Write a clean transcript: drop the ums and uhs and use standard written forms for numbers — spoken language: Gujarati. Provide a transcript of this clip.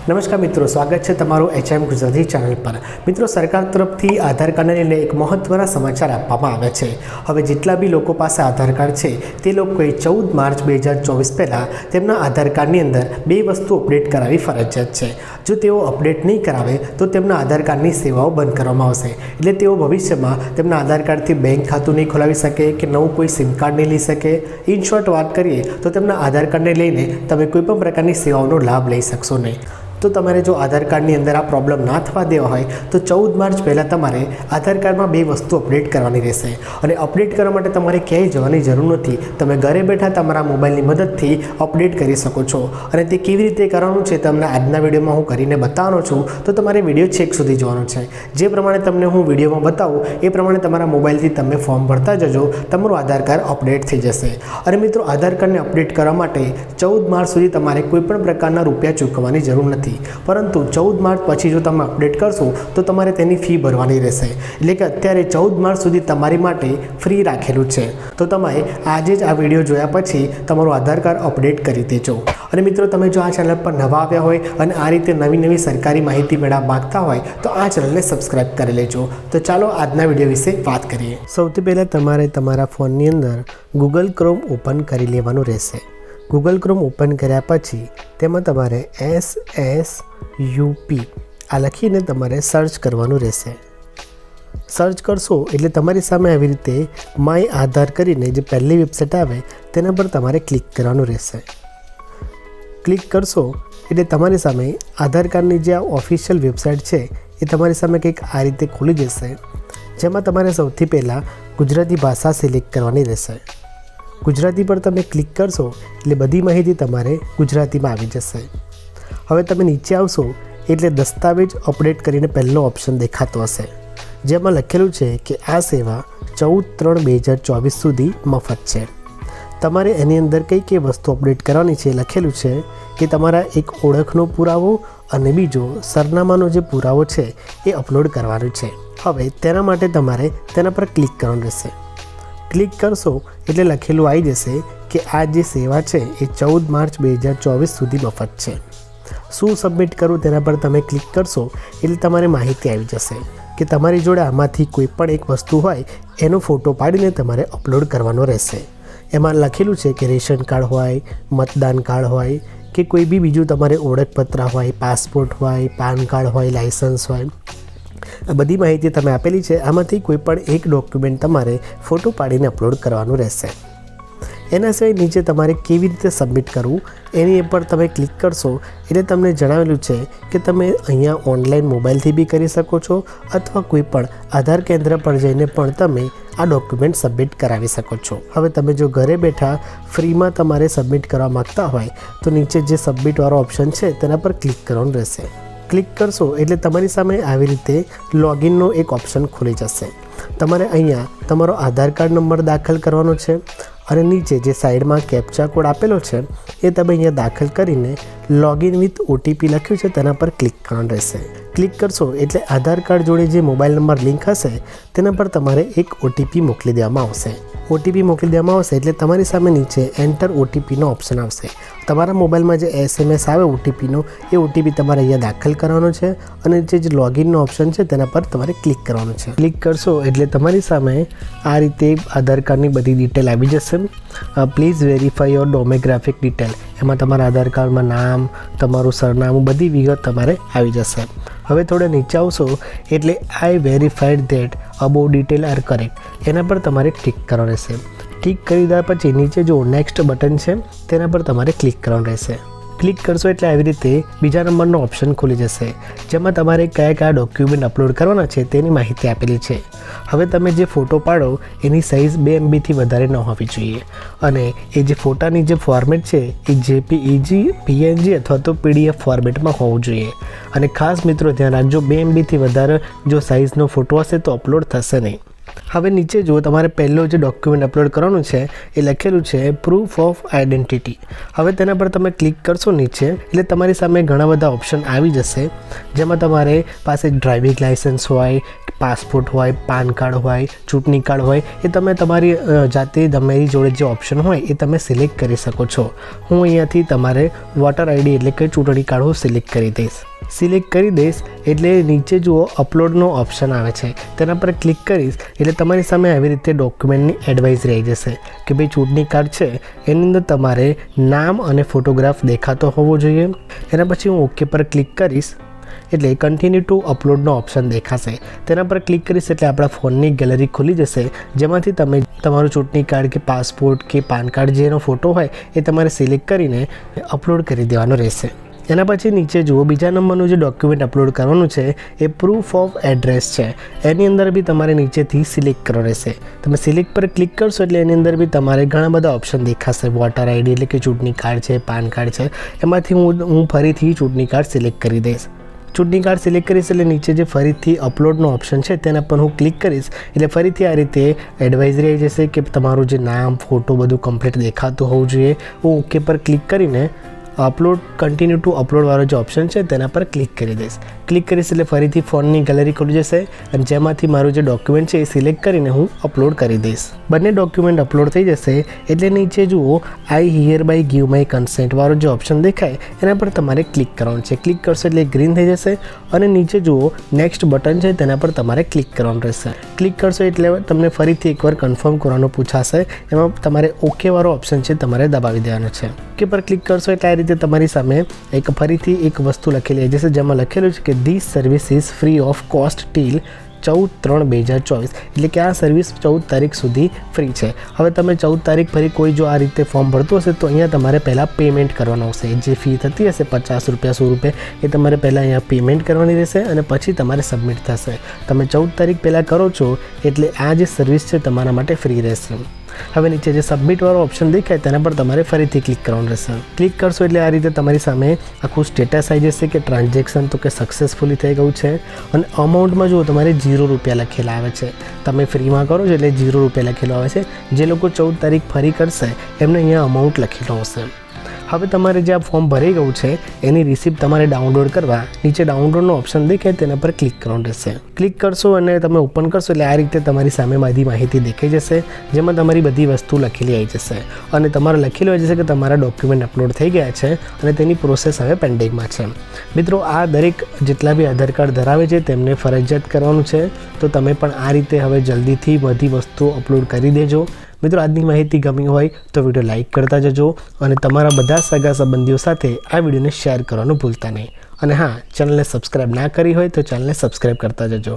નમસ્કાર મિત્રો, સ્વાગત છે તમારું HM ગુજરાતી ચેનલ પર। મિત્રો, સરકાર તરફથી આધાર કાર્ડને લઈને એક મહત્વના સમાચાર આપવામાં આવ્યા છે। હવે જેટલા બી લોકો પાસે આધાર કાર્ડ છે તે લોકોએ 14 માર્ચ 2024 પહેલાં તેમના આધાર કાર્ડની અંદર બે વસ્તુ અપડેટ કરાવવી ફરજિયાત છે। જો તેઓ અપડેટ નહીં કરાવે તો તેમના આધાર કાર્ડની સેવાઓ બંધ કરવામાં આવશે। એટલે તેઓ ભવિષ્યમાં તેમના આધાર કાર્ડથી બેંક ખાતું નહીં ખોલાવી શકે કે નવું કોઈ સિમ કાર્ડ નહીં લઈ શકે। ઇન શોર્ટ વાત કરીએ તો તેમના આધાર કાર્ડને લઈને તમે કોઈપણ પ્રકારની સેવાઓનો લાભ લઈ શકશો નહીં। તો તમારે જો આધાર કાર્ડની અંદર આ પ્રોબ્લેમ ના થવા દેવા હોય તો 14 માર્ચ પહેલાં તમારે આધાર કાર્ડમાં બે વસ્તુ અપડેટ કરવાની રહેશે। અને અપડેટ કરવા માટે તમારે ક્યાંય જવાની જરૂર નથી, તમે ઘરે બેઠા તમારા મોબાઈલની મદદથી અપડેટ કરી શકો છો। અને તે કેવી રીતે કરવાનું છે તમને આજના વિડીયોમાં હું કરીને બતાવવાનો છું, તો તમારે વિડીયો છેક સુધી જોવાનો છે। જે પ્રમાણે તમને હું વિડીયોમાં બતાવું એ પ્રમાણે તમારા મોબાઈલથી તમે ફોર્મ ભરતા જજો, તમારું આધાર કાર્ડ અપડેટ થઈ જશે। અને મિત્રો, આધાર કાર્ડને અપડેટ કરવા માટે 14 માર્ચ સુધી તમારે કોઈપણ પ્રકારના રૂપિયા ચૂકવવાની જરૂર નથી, પરંતુ 14 માર્ચ પછી જો તમે અપડેટ કરશો તો તમારે તેની ફી ભરવાની રહેશે। એટલે કે અત્યારે 14 માર્ચ સુધી તમારી માટે ફ્રી રાખેલું છે, તો તમે આજે જ આ વિડીયો જોયા પછી તમારું આધાર કાર્ડ અપડેટ કરી દેજો। અને મિત્રો, તમે જો આ ચેનલ પર નવા આવ્યા હોય અને આ રીતે નવી સરકારી માહિતી મેળવવા માંગતા હોય તો આ ચેનલને સબસ્ક્રાઈબ કરી લેજો। તો ચાલો આજના વિડીયો વિશે વાત કરીએ। સૌથી પહેલાં તમારે તમારા ફોનની અંદર ગૂગલ ક્રોમ ઓપન કરી લેવાનું રહેશે। ગૂગલ ક્રોમ ઓપન કર્યા પછી તેમાં તમારે SSUP આ લખીને તમારે સર્ચ કરવાનું રહેશે। સર્ચ કરશો એટલે તમારી સામે આવી રીતે માય આધાર કરીને જે પહેલી વેબસાઇટ આવે તેના પર તમારે ક્લિક કરવાનું રહેશે। ક્લિક કરશો એટલે તમારી સામે આધાર કાર્ડની જે આ ઓફિશિયલ વેબસાઇટ છે એ તમારી સામે કંઈક આ રીતે ખુલી જશે, જેમાં તમારે સૌથી પહેલાં ગુજરાતી ભાષા સિલેક્ટ કરવાની રહેશે। ગુજરાતી પર તમે ક્લિક કરશો એટલે બધી માહિતી તમારે ગુજરાતીમાં આવી જશે। હવે તમે નીચે આવશો એટલે દસ્તાવેજ અપડેટ કરીને પહેલો ઓપ્શન દેખાતો હશે, જેમાં લખેલું છે કે આ સેવા 14/3/2024 સુધી મફત છે। તમારે એની અંદર કઈ કઈ વસ્તુ અપડેટ કરવાની છે લખેલું છે કે તમારા એક ઓળખનો પુરાવો અને બીજો સરનામાનો જે પુરાવો છે એ અપલોડ કરવાનો છે। હવે તેના માટે તમારે તેના પર ક્લિક કરવાનું રહેશે। ક્લિક કરશો એટલે લખેલું આવી જશે કે આ જે સેવા છે એ 14 માર્ચ 2024 સુધી મફત છે। શું સબમિટ કરવું તેના પર તમે ક્લિક કરશો એટલે તમારે માહિતી આવી જશે કે તમારી જોડે આમાંથી કોઈ પણ એક વસ્તુ હોય એનો ફોટો પાડીને તમારે અપલોડ કરવાનો રહેશે। એમાં લખેલું છે કે રેશન કાર્ડ હોય, મતદાન કાર્ડ હોય કે કોઈ બી બીજું તમારે ઓળખપત્ર હોય, પાસપોર્ટ હોય, પાન કાર્ડ હોય, લાઇસન્સ હોય, આ બધી માહિતી તમે આપેલી છે। આમાંથી કોઈ પણ એક ડોક્યુમેન્ટ તમારે ફોટો પાડીને અપલોડ કરવાનું રહેશે। એના સિવાય નીચે તમારે કેવી રીતે સબમિટ કરવું એની પર તમે ક્લિક કરશો એટલે તમને જણાવેલું છે કે તમે અહીંયા ઓનલાઈન મોબાઈલથી બી કરી શકો છો અથવા કોઈ પણ આધાર કેન્દ્ર પર જઈને પણ તમે આ ડોક્યુમેન્ટ સબમિટ કરાવી શકો છો। હવે તમે જો ઘરે બેઠા ફ્રીમાં તમારે સબમિટ કરવા માગતા હોય તો નીચે જે સબમિટવાળો ઓપ્શન છે તેના પર ક્લિક કરવાનું રહેશે। ક્લિક કરશો એટલે તમારી સામે આવી રીતે લોગિનનો એક ઓપ્શન ખુલી જશે। તમારે અહીંયા તમારો આધાર કાર્ડ નંબર દાખલ કરવાનો છે અને નીચે જે સાઈડમાં કેપ્ચા કોડ આપેલો છે એ તમે અહીંયા દાખલ કરીને લોગિન વિથ OTP લખ્યું છે તેના પર ક્લિક કરવાનું રહેશે। ક્લિક કરશો એટલે આધાર કાર્ડ જોડે જે મોબાઈલ નંબર લિંક હશે તેના પર તમારે એક OTP મોકલી દેવામાં આવશે। OTP મોકલી દેવામાં આવશે એટલે તમારી સામે નીચે એન્ટર OTPનો ઓપ્શન આવશે। તમારા મોબાઈલમાં જે SMS આવે OTPનો એ OTP તમારે અહીંયા દાખલ કરવાનો છે અને જે લોગિનનો ઓપ્શન છે તેના પર તમારે ક્લિક કરવાનું છે। ક્લિક કરશો એટલે તમારી સામે આ રીતે આધાર કાર્ડની બધી ડિટેલ આવી જશે। પ્લીઝ વેરીફાઈ યોર ડોમોગ્રાફિક ડિટેલ, એમાં તમારા આધાર કાર્ડમાં નામ, તમારું સરનામું, બધી વિગત તમારે આવી જશે। હવે થોડા નીચે આવશો એટલે I verified that above detail are correct એના પર તમારે ક્લિક કરવાનું રહેશે। ક્લિક કરી દીધા પછી નીચે જો નેક્સ્ટ બટન છે તેના પર તમારે ક્લિક કરવાનું રહેશે। ક્લિક કરશો એટલે આવી રીતે બીજા નંબરનો ઓપ્શન ખુલી જશે, જેમાં તમારે કયા ડોક્યુમેન્ટ અપલોડ કરવાના છે તેની માહિતી આપેલી છે। હવે તમે જે ફોટો પાડો એની સાઇઝ 2 MBથી વધારે ન હોવી જોઈએ અને એ જે ફોટાની જે ફોર્મેટ છે એ JPEG, PNG અથવા તો PDF ફોર્મેટમાં હોવું જોઈએ। અને ખાસ મિત્રો ધ્યાન રાખજો, 2 MBથી વધારે જો સાઇઝનો ફોટો હશે તો અપલોડ થશે નહીં। હવે નીચે જુઓ, તમારે પહેલો જે ડોક્યુમેન્ટ અપલોડ કરવાનું છે એ લખેલું છે પ્રૂફ ઓફ આઈડેન્ટિટી. હવે તેના પર તમે ક્લિક કરશો નીચે એટલે તમારી સામે ઘણા બધા ઓપ્શન આવી જશે, જેમાં તમારે પાસે ડ્રાઇવિંગ લાઇસન્સ હોય, પાસપોર્ટ હોય, પાન કાર્ડ હોય, ચૂંટણી કાર્ડ હોય, એ તમે તમારી જાતે તમારી જોડે જે ઓપ્શન હોય એ તમે સિલેક્ટ કરી શકો છો. હું અહીંયાથી તમારે વોટર આઈડી એટલે કે ચૂંટણી કાર્ડ હું સિલેક્ટ કરી દઈશ. સિલેક્ટ કરી દઈશ એટલે નીચે જુઓ અપલોડનો ઓપ્શન આવે છે, તેના પર ક્લિક કરીશ એટલે તમારી સામે આવી રીતે ડોક્યુમેન્ટની એડવાઇઝરી આવી જશે કે ભાઈ ચૂંટણી કાર્ડ છે એની અંદર તમારે નામ અને ફોટોગ્રાફ દેખાતો હોવો જોઈએ. એના પછી હું ઓકે પર ક્લિક કરીશ એટલે કન્ટિન્યુ ટુ અપલોડનો ઓપ્શન દેખાશે. તેના પર ક્લિક કરીશ એટલે આપણા ફોનની ગેલેરી ખુલી જશે, જેમાંથી તમે તમારું ચૂંટણી કાર્ડ કે પાસપોર્ટ કે પાન કાર્ડ જેનો ફોટો હોય એ તમારે સિલેક્ટ કરીને અપલોડ કરી દેવાનો રહેશે. એના પછી નીચે જુઓ, બીજા નંબરનું જે ડોક્યુમેન્ટ અપલોડ કરવાનું છે એ પ્રૂફ ઓફ એડ્રેસ છે. એની અંદર બી તમારે નીચેથી સિલેક્ટ કરવો રહેશે. તમે સિલેક્ટ પર ક્લિક કરશો એટલે એની અંદર બી તમારે ઘણા બધા ઓપ્શન દેખાશે. વોટર આઈડી એટલે કે ચૂંટણી કાર્ડ છે, પાન કાર્ડ છે, એમાંથી હું ફરીથી ચૂંટણી કાર્ડ સિલેક્ટ કરી દઈશ. ચૂંટણી કાર્ડ સિલેક્ટ કરીશ એટલે નીચે જે ફરીથી અપલોડનો ઓપ્શન છે તેના પર હું ક્લિક કરીશ એટલે ફરીથી આ રીતે એડવાઇઝરી આવી જશે કે તમારું જે નામ, ફોટો બધું કમ્પ્લીટ દેખાતું હોવું જોઈએ. હું ઓકે પર ક્લિક કરીને અપલોડ કન્ટિન્યુ ટુ અપલોડવાળો જે ઓપ્શન છે તેના પર ક્લિક કરી દઈશ. ક્લિક કરીશ એટલે ફરીથી ફોનની ગેલેરી ખુલી જશે અને જેમાંથી મારું જે ડોક્યુમેન્ટ છે એ સિલેક્ટ કરીને હું અપલોડ કરી દઈશ. બંને ડોક્યુમેન્ટ અપલોડ થઈ જશે એટલે નીચે જુઓ I hereby give my consent વાળો જે ઓપ્શન દેખાય એના પર તમારે ક્લિક કરવાનું છે. ક્લિક કરશો એટલે ગ્રીન થઈ જશે અને નીચે જુઓ નેક્સ્ટ બટન છે તેના પર તમારે ક્લિક કરવાનું રહેશે. ક્લિક કરશો એટલે તમને ફરીથી એકવાર કન્ફર્મ કરવાનું પૂછાશે. એમાં તમારે ઓકે વાળો ઓપ્શન છે તમારે દબાવી દેવાનો છે. ઓકે પર ક્લિક કરશો એટલે આ રીતે તમારી સામે ફરીથી એક વસ્તુ લખેલી આવી જશે, જેમાં લખેલું છે કે this service is free of cost till 14/3/2024, એટલે કે આ સર્વિસ 14 તારીખ સુધી ફ્રી છે. હવે તમે 14 તારીખ ફરી કોઈ જો આ રીતે ફોર્મ ભરતું હશે તો અહીંયા તમારે પહેલાં પેમેન્ટ કરવાનું આવશે. જે ફી થતી હશે 50 રૂપિયા 100 રૂપિયા એ તમારે પહેલાં અહીંયા પેમેન્ટ કરવાની રહેશે અને પછી તમારે સબમિટ થશે. તમે 14 તારીખ પહેલાં કરો છો એટલે આ જે સર્વિસ છે તમારા માટે ફ્રી રહેશે. હવે નીચે જે સબમિટવાળો ઓપ્શન દેખાય તેના પર તમારે ફરીથી ક્લિક કરવાનું રહેશે. ક્લિક કરશો એટલે આ રીતે તમારી સામે આખું સ્ટેટસ આવી જશે કે ટ્રાન્ઝેક્શન તો કે સક્સેસફુલી થઈ ગયું છે અને અમાઉન્ટમાં જુઓ તમારે 0 રૂપિયા લખેલા આવે છે. તમે ફ્રીમાં કરો છો એટલે 0 રૂપિયા લખેલો આવે છે. જે લોકો 14 તારીખ ફરી કરશે એમને અહીંયા અમાઉન્ટ લખેલો હશે. હવે તમારે જે આ ફોર્મ ભરાઈ ગયું છે એની રિસિપ્ટ તમારે ડાઉનલોડ કરવા નીચે ડાઉનલોડનો ઓપ્શન દેખાય તેના પર ક્લિક કરવાનું રહેશે. ક્લિક કરશો અને તમે ઓપન કરશો એટલે આ રીતે તમારી સામે બધી માહિતી દેખાઈ જશે, જેમાં તમારી બધી વસ્તુ લખેલી આવી જશે અને તમારે લખેલું આવી જશે કે તમારા ડોક્યુમેન્ટ અપલોડ થઈ ગયા છે અને તેની પ્રોસેસ હવે પેન્ડિંગમાં છે. મિત્રો, આ દરેક જેટલા બી આધાર કાર્ડ ધરાવે છે તેમને ફરજિયાત કરવાનું છે, તો તમે પણ આ રીતે હવે જલ્દીથી બધી વસ્તુઓ અપલોડ કરી દેજો. મિત્રો, આજની માહિતી ગમી હોય તો વિડીયો લાઇક કરતા જજો અને તમારા બધા સગા સંબંધીઓ સાથે આ વિડીયોને શેર કરવાનું ભૂલતા નહીં. અને હા, ચેનલને સબસ્ક્રાઈબ ના કરી હોય તો ચેનલને સબસ્ક્રાઈબ કરતા જજો.